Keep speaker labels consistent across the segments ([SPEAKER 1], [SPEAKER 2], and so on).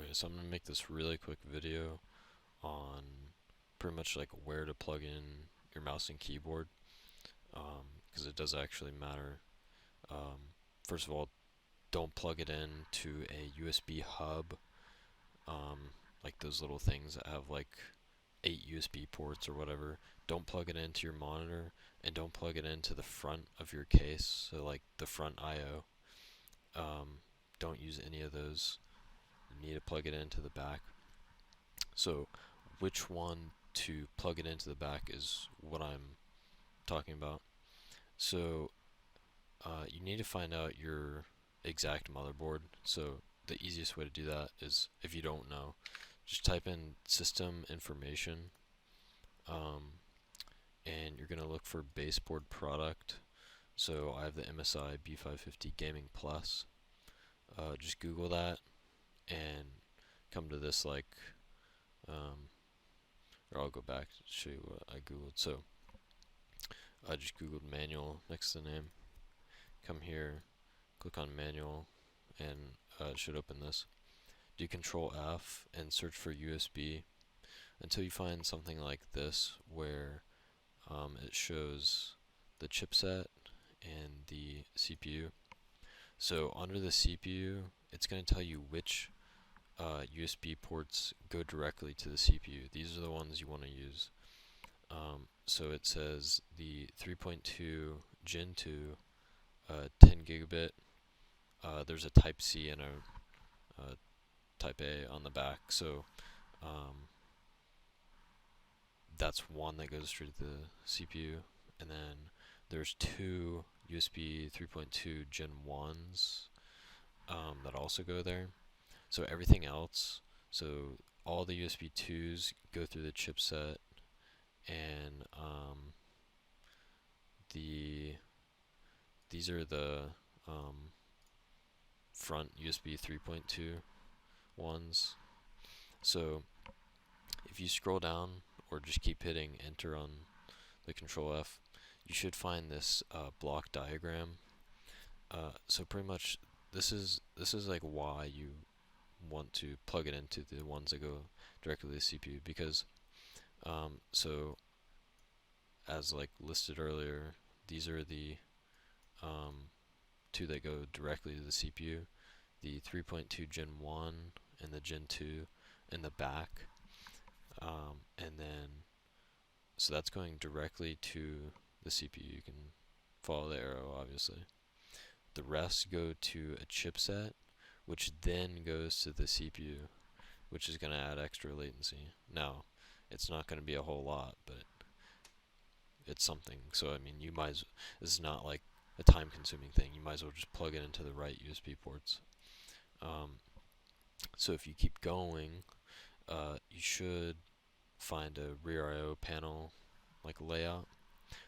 [SPEAKER 1] Okay, so I'm gonna make this really quick video on pretty much like where to plug in your mouse and keyboard, because it does actually matter. First of all, don't plug it in to a USB hub, like those little things that have like 8 USB ports or whatever. Don't plug it into your monitor, and don't plug it into the front of your case, so like the front I/O. Don't use any of those. You need to plug it into the back. So which one to plug it into the back is what I'm talking about. So you need to find out your exact motherboard. So the easiest way to do that is, if you don't know, just type in system information, and you're going to look for baseboard product. So I have the MSI B550 Gaming Plus. Just Google that and come to this or I'll go back to show you what I googled. So I just googled manual next to the name. Come here, click on manual, and it should open this. Do Control F and search for USB until you find something like this, where it shows the chipset and the CPU. So under the CPU, it's going to tell you which USB ports go directly to the CPU. These are the ones you want to use. So it says the 3.2 Gen 2 10 gigabit. There's a Type C and a Type A on the back. So that's one that goes straight to the CPU. And then there's two USB 3.2 Gen 1s that also go there. So everything else, so all the USB 2s go through the chipset, and these are the front USB 3.2 ones. So if you scroll down or just keep hitting enter on the Control F, you should find this block diagram. So pretty much this is like why you want to plug it into the ones that go directly to the CPU, because so as like listed earlier, these are the two that go directly to the CPU, the 3.2 Gen 1 and the Gen 2 in the back, and then so that's going directly to the CPU. You can follow the arrow, obviously. The rest go to a chipset, which then goes to the CPU, which is going to add extra latency. Now, it's not going to be a whole lot, but it's something. So I mean, this is not like a time-consuming thing. You might as well just plug it into the right USB ports. So if you keep going, you should find a rear I/O panel like layout.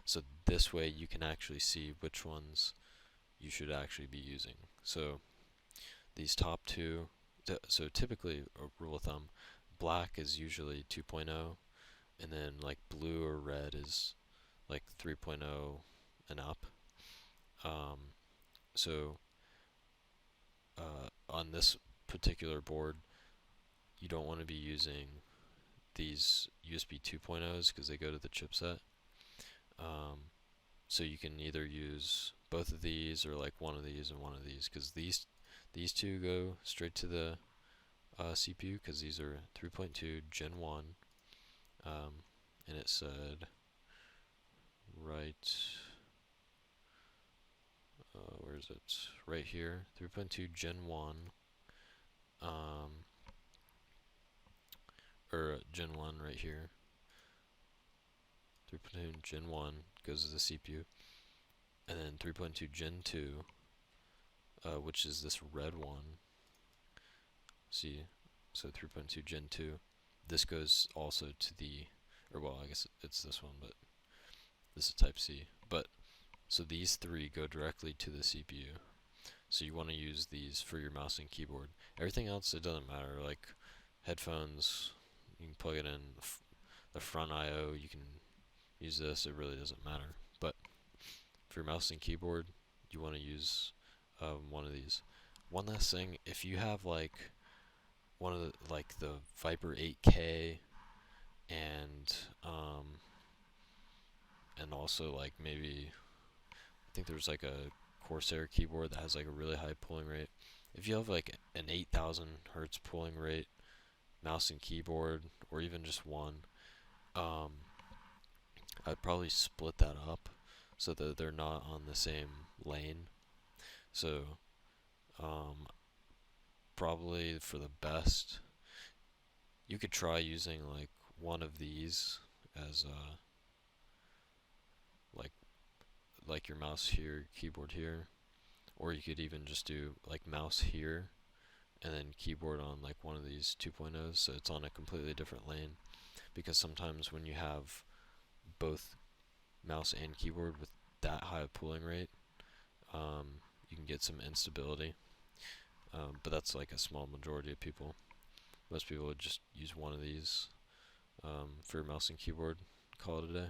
[SPEAKER 1] So this way you can actually see which ones you should actually be using. So these top two, so typically, a rule of thumb, black is usually 2.0, and then like blue or red is like 3.0 and up. So on this particular board, you don't want to be using these USB 2.0s because they go to the chipset. So you can either use both of these or like one of these and one of these, because these two go straight to the CPU, because these are 3.2 Gen 1, and it said right, where is it? Right here, 3.2 Gen 1, or Gen 1 right here. 3.2 Gen 1 goes to the CPU, and then 3.2 Gen 2, which is this red one. See, so 3.2 Gen 2, this goes also to the, or well, I guess it's this one, but this is Type C. But so these three go directly to the CPU. So you want to use these for your mouse and keyboard. Everything else, it doesn't matter. Like headphones, you can plug it in the front I/O. You can use this. It really doesn't matter. But for your mouse and keyboard, you want to use one of these. One last thing: if you have like one of the like the Viper 8K and and also like maybe I think there's like a Corsair keyboard that has like a really high pulling rate. If you have like an 8,000 hertz pulling rate mouse and keyboard, or even just one, um, I'd probably split that up so that they're not on the same lane. So probably for the best, you could try using like one of these as like like your mouse here, keyboard here, or you could even just do like mouse here and then keyboard on like one of these 2.0s, so it's on a completely different lane. Because sometimes when you have both mouse and keyboard with that high of pulling rate, you can get some instability. But that's like a small majority of people. Most people would just use one of these for your mouse and keyboard. Call it a day.